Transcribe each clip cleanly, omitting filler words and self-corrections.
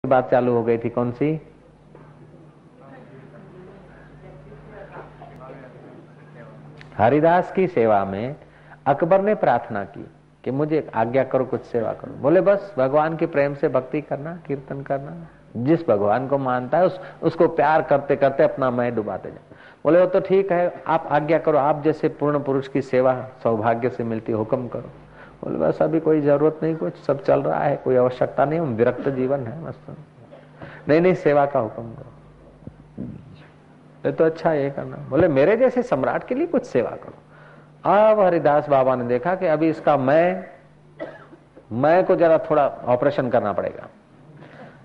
बात चालू हो गई थी, कौन सी? हरिदास की सेवा में अकबर ने प्रार्थना की कि मुझे आज्ञा करो, कुछ सेवा करो। बोले बस भगवान के प्रेम से भक्ति करना, कीर्तन करना, जिस भगवान को मानता है उसको प्यार करते करते अपना मैं डुबाते जाओ। बोले वो तो ठीक है, आप आज्ञा करो, आप जैसे पूर्ण पुरुष की सेवा सौभाग्य से मिलती, हुक्म करो। बोले बस अभी कोई जरूरत नहीं, कुछ सब चल रहा है, कोई आवश्यकता नहीं, विरक्त जीवन है मस्त। नहीं, सेवा का हुक्म करो। तो अच्छा ये करना। बोले मेरे जैसे सम्राट के लिए कुछ सेवा करो। अब हरिदास बाबा ने देखा कि अभी इसका मैं को जरा थोड़ा ऑपरेशन करना पड़ेगा।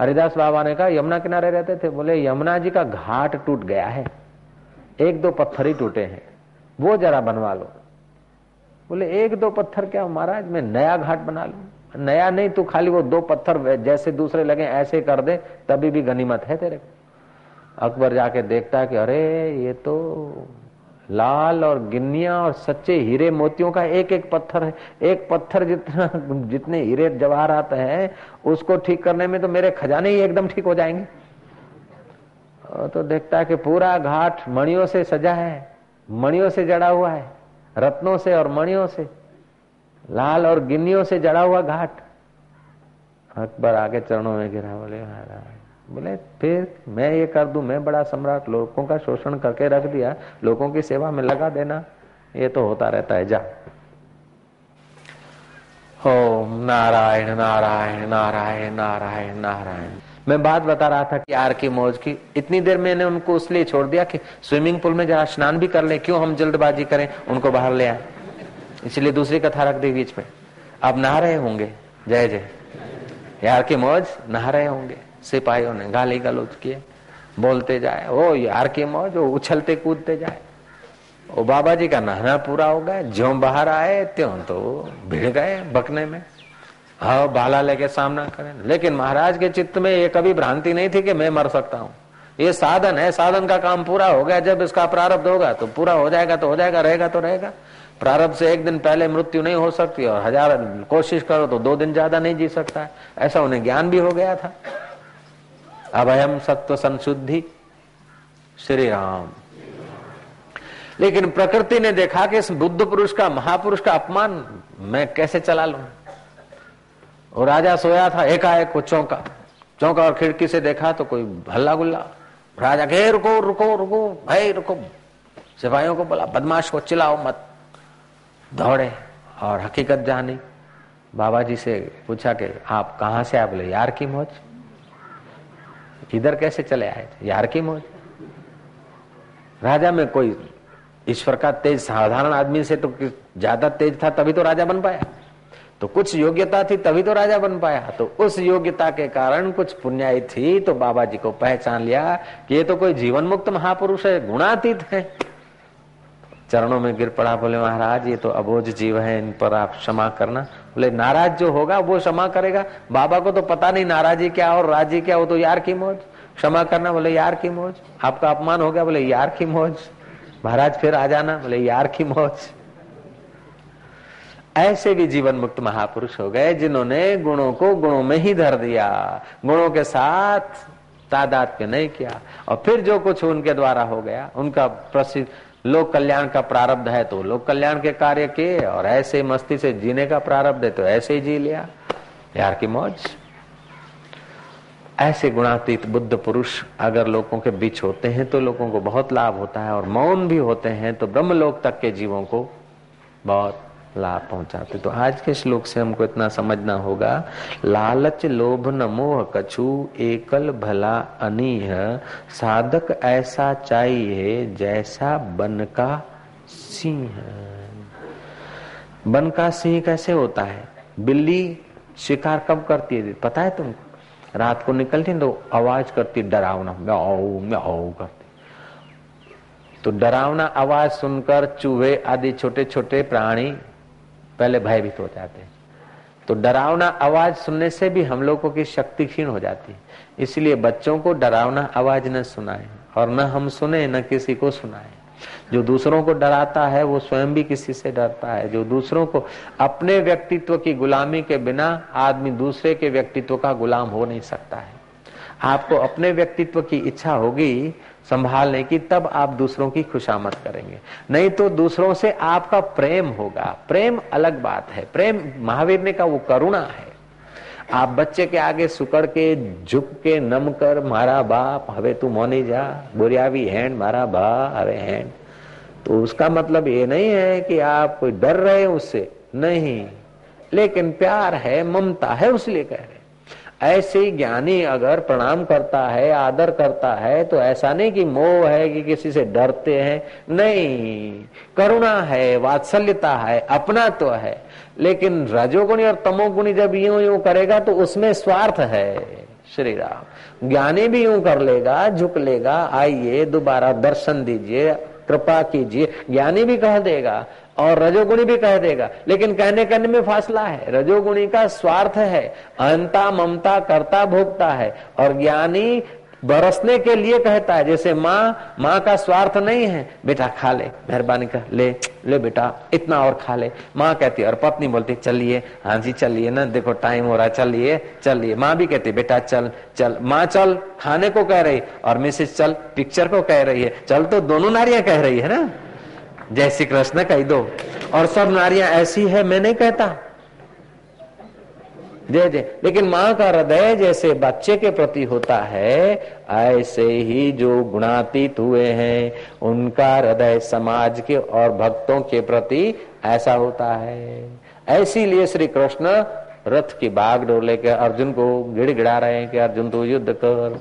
हरिदास बाबा ने कहा यमुना किनारे रहते थे, बोले यमुना जी का घाट टूट गया है, 1-2 पत्थर ही टूटे हैं, वो जरा बनवा लो। बोले 1-2 पत्थर क्या महाराज, मैं नया घाट बना लूं? नया नहीं, तू खाली वो 2 पत्थर जैसे दूसरे लगे ऐसे कर दे, तभी भी गनीमत है तेरे को। अकबर जाके देखता है कि अरे ये तो लाल और गिन्नियां और सच्चे हीरे मोतियों का एक एक पत्थर है। एक पत्थर जितने हीरे जवाहरात हैं उसको ठीक करने में तो मेरे खजाने ही एकदम ठीक हो जाएंगे। तो देखता है कि पूरा घाट मणियों से सजा है, मणियों से जड़ा हुआ है, रत्नों से और मणियों से, लाल और गिन्नियों से जड़ा हुआ घाट। अकबर आगे चरणों में गिरा। बोले महाराज, बोले फिर मैं ये कर दूं, मैं बड़ा सम्राट, लोगों का शोषण करके रख दिया, लोगों की सेवा में लगा देना, ये तो होता रहता है, जा। ओम नारायण नारायण नारायण नारायण नारायण। मैं बात बता रहा था कि यार की मौज की। इतनी देर मैंने उनको इसलिए छोड़ दिया कि स्विमिंग पूल में जरा स्नान भी कर ले, क्यों हम जल्दबाजी करें, उनको बाहर ले आए, इसलिए दूसरी कथा रख दी बीच में। अब नहा रहे होंगे, जय जय, यार की मौज नहा रहे होंगे। सिपाहियों ने गाली गलौज किए, बोलते जाए, ओ यार की मौज, वो उछलते कूदते जाए। ओ बाबा जी का नहाना पूरा हो गया, ज्यों बाहर आए त्यों तो भिड़ गए बकने में। हाँ भाला लेके सामना करें, लेकिन महाराज के चित्त में ये कभी भ्रांति नहीं थी कि मैं मर सकता हूँ। ये साधन है, साधन का काम पूरा हो गया, जब इसका प्रारब्ध होगा तो पूरा हो जाएगा, तो हो जाएगा, रहेगा तो रहेगा। प्रारब्ध से एक दिन पहले मृत्यु नहीं हो सकती, और 1000 कोशिश करो तो 2 दिन ज्यादा नहीं जी सकता है। ऐसा उन्हें ज्ञान भी हो गया था। अभयम सत्व संशुद्धि श्री राम। लेकिन प्रकृति ने देखा कि इस बुद्ध पुरुष का, महापुरुष का अपमान मैं कैसे चला लूं। और राजा सोया था, एकाएक को चौंका और खिड़की से देखा तो कोई हल्ला गुल्ला। राजा कहे रुको रुको रुको भाई रुको। सिपाहियों को बोला बदमाश को चिल्लाओ मत। दौड़े और हकीकत जानी। बाबा जी से पूछा कि आप कहां से आए? बोले यार की मौज। इधर कैसे चले आए थे? यार की मौज। राजा में कोई ईश्वर का तेज साधारण आदमी से तो ज्यादा तेज था, तभी तो राजा बन पाया। तो कुछ योग्यता थी तभी तो राजा बन पाया। तो उस योग्यता के कारण कुछ पुण्याई थी, तो बाबा जी को पहचान लिया कि ये तो कोई जीवन मुक्त महापुरुष है, गुणातीत है। चरणों में गिर पड़ा। बोले महाराज ये तो अबोझ जीव है, इन पर आप क्षमा करना। बोले नाराज जो होगा वो क्षमा करेगा। बाबा को तो पता नहीं नाराजी क्या और राजी क्या, वो तो यार की मौज। क्षमा करना, बोले यार की मौज। आपका अपमान हो गया, बोले यार की मौज। महाराज फिर आ जाना, बोले यार की मौज। ऐसे भी जीवन मुक्त महापुरुष हो गए जिन्होंने गुणों को गुणों में ही धर दिया, गुणों के साथ तादात्म्य नहीं किया। और फिर जो कुछ उनके द्वारा हो गया, उनका प्रसिद्ध लोक कल्याण का प्रारब्ध है तो लोक कल्याण के कार्य किए, और ऐसे मस्ती से जीने का प्रारब्ध है तो ऐसे ही जी लिया, यार की मौज। ऐसे गुणातीत बुद्ध पुरुष अगर लोगों के बीच होते हैं तो लोगों को बहुत लाभ होता है, और मौन भी होते हैं तो ब्रह्मलोक तक के जीवों को बहुत लाभ पहुंचाते। तो आज के श्लोक से हमको इतना समझना होगा, लालच लोभ न मोह कछु एकल भला अनीह, साधक ऐसा चाहिए जैसा बन का सिंह। बन का सिंह कैसे होता है? बिल्ली शिकार कब करती है पता है तुमको? रात को निकलती तो आवाज करती, डरावना म्याऊ म्याऊ करती। तो डरावना आवाज सुनकर चूहे आदि छोटे छोटे प्राणी पहले भयभीत हो जाते हैं। तो डरावना आवाज सुनने से भी हम लोगों की शक्ति क्षीण हो जाती है। इसलिए बच्चों को डरावना आवाज न सुनाए, और न हम सुने न किसी को सुनाए। जो दूसरों को डराता है वो स्वयं भी किसी से डरता है। जो दूसरों को, अपने व्यक्तित्व की गुलामी के बिना आदमी दूसरे के व्यक्तित्व का गुलाम हो नहीं सकता है। आपको अपने व्यक्तित्व की इच्छा होगी संभालने की, तब आप दूसरों की खुशामद करेंगे। नहीं तो दूसरों से आपका प्रेम होगा। प्रेम अलग बात है। प्रेम महावीर ने कहा वो करुणा है। आप बच्चे के आगे सुकड़ के झुक के नम कर, मारा बाप हवे तू मोनी जा, बुरियावी हैंड मारा बा हवे हैंड, तो उसका मतलब ये नहीं है कि आप कोई डर रहे हैं उससे, नहीं, लेकिन प्यार है, ममता है, उसलिए कह रहे। ऐसे ही ज्ञानी अगर प्रणाम करता है, आदर करता है, तो ऐसा नहीं कि मोह है कि किसी से डरते हैं, नहीं, करुणा है, वात्सल्यता है, अपना तो है। लेकिन रजोगुणी और तमोगुणी जब यूं यूं करेगा तो उसमें स्वार्थ है। श्री राम ज्ञानी भी यूं कर लेगा, झुक लेगा, आइए दोबारा दर्शन दीजिए, कृपा कीजिए, ज्ञानी भी कह देगा और रजोगुणी भी कह देगा, लेकिन कहने में फासला है। रजोगुणी का स्वार्थ है, अहंता ममता करता भोगता है, और ज्ञानी बरसने के लिए कहता है। जैसे माँ का स्वार्थ नहीं है, बेटा खा ले, मेहरबानी कर ले, ले बेटा इतना और खा ले, माँ कहती है, और पत्नी बोलती चलिए, हाँ जी चलिए ना, देखो टाइम हो रहा है, चलिए चलिए। माँ भी कहती बेटा चल चल, माँ चल खाने को कह रही और मिसेस चल पिक्चर को कह रही है। चल तो दोनों नारियां कह रही है ना, जय श्री कृष्ण कह दो, और सब नारियां ऐसी है मैं नहीं कहता, जय जय। लेकिन माँ का हृदय जैसे बच्चे के प्रति होता है, ऐसे ही जो गुणातीत हुए हैं उनका हृदय समाज के और भक्तों के प्रति ऐसा होता है। ऐसी लिए श्री कृष्ण रथ की बागडोर लेकर अर्जुन को गिड़गिड़ा रहे हैं कि अर्जुन तू युद्ध कर,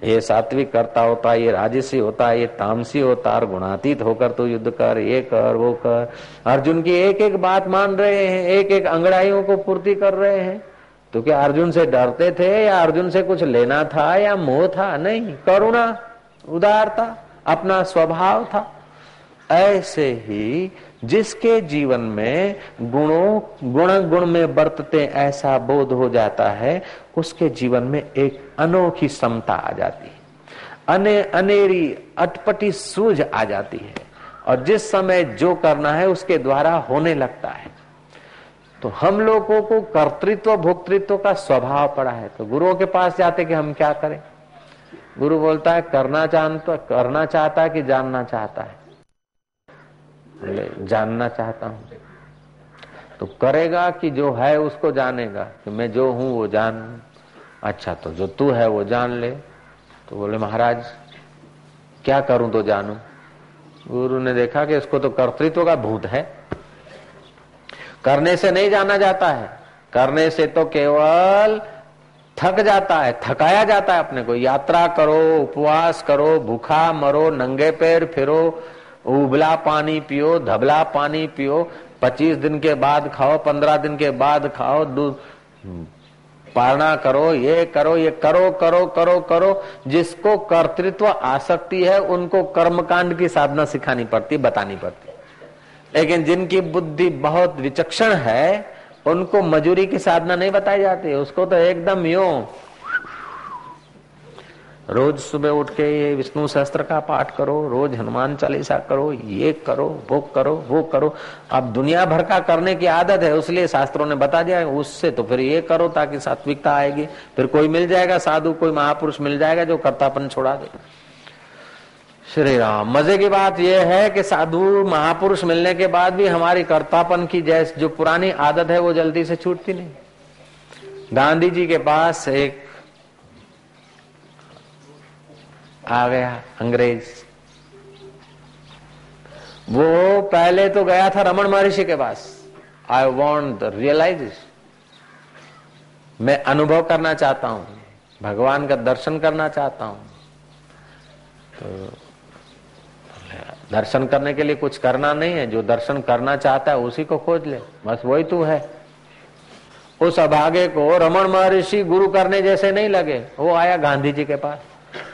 ये सात्विक करता होता, ये राजसी होता, ये तामसी होता, और गुणातीत होकर तू युद्ध कर, ये कर वो कर। अर्जुन की एक एक बात मान रहे हैं, एक एक अंगड़ाइयों को पूर्ति कर रहे हैं। तो क्या अर्जुन से डरते थे या अर्जुन से कुछ लेना था या मोह था? नहीं, करुणा, उदारता अपना स्वभाव था। ऐसे ही जिसके जीवन में गुण में बरतते ऐसा बोध हो जाता है, उसके जीवन में एक अनोखी समता आ जाती है, अनेरी अटपटी सूझ आ जाती है, और जिस समय जो करना है उसके द्वारा होने लगता है। तो हम लोगों को कर्तृत्व भोक्तृत्व का स्वभाव पड़ा है, तो गुरुओं के पास जाते कि हम क्या करें। गुरु बोलता है करना चाहता है कि जानना चाहता है? जानना चाहता हूं। तो करेगा कि जो है उसको जानेगा, कि मैं जो हूं वो जान। अच्छा, तो जो तू है वो जान ले। तो बोले महाराज क्या करूं तो जानूं? गुरु ने देखा कि इसको तो कर्तृत्व का भूत है, करने से नहीं जाना जाता है, करने से तो केवल थक जाता है, थकाया जाता है अपने को। यात्रा करो, उपवास करो, भूखा मरो, नंगे पैर फिरो, उबला पानी पियो, धबला पानी पियो, 25 दिन के बाद खाओ, 15 दिन के बाद खाओ, दूध पारणा करो, ये करो, ये करो करो करो करो। जिसको कर्तृत्व आसक्ति है उनको कर्मकांड की साधना सिखानी पड़ती, बतानी पड़ती। लेकिन जिनकी बुद्धि बहुत विचक्षण है उनको मजूरी की साधना नहीं बताई जाती, उसको तो एकदम यूं रोज सुबह उठ के ये विष्णु सहस्त्र का पाठ करो, रोज हनुमान चालीसा करो, ये करो, वो करो, वो करो। अब दुनिया भर का करने की आदत है, उसलिए शास्त्रों ने बता दिया उससे तो फिर ये करो ताकि सात्विकता आएगी। फिर कोई मिल जाएगा साधु, कोई महापुरुष मिल जाएगा जो कर्तापन छोड़ा दे। श्री राम। मजे की बात यह है कि साधु महापुरुष मिलने के बाद भी हमारी कर्तापन की जैसे जो पुरानी आदत है वो जल्दी से छूटती नहीं। गांधी जी के पास एक आ गया अंग्रेज, वो पहले तो गया था रमन महर्षि के पास। आई वॉन्ट द रियलाइज, मैं अनुभव करना चाहता हूं, भगवान का दर्शन करना चाहता हूं। तो दर्शन करने के लिए कुछ करना नहीं है, जो दर्शन करना चाहता है उसी को खोज ले, बस वही तू है। उस अभागे को रमन महर्षि गुरु करने जैसे नहीं लगे। वो आया गांधी जी के पास।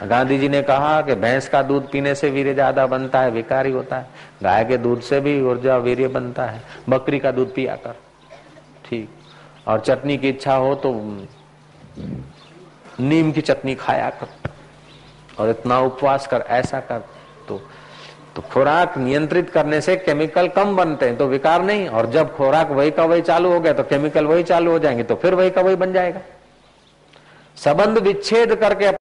गांधी जी ने कहा कि भैंस का दूध पीने से वीर्य ज्यादा बनता है, विकारी होता है। गाय के दूध से भी ऊर्जा वीर्य बनता है, बकरी का दूध पिया कर, ठीक। और चटनी की इच्छा हो तो नीम की चटनी खाया कर, और इतना उपवास कर, ऐसा कर। तो खुराक नियंत्रित करने से केमिकल कम बनते हैं तो विकार नहीं, और जब खुराक वही का वही चालू हो गया तो केमिकल वही चालू हो जाएंगे, तो फिर वही का वही बन जाएगा। संबंध विच्छेद करके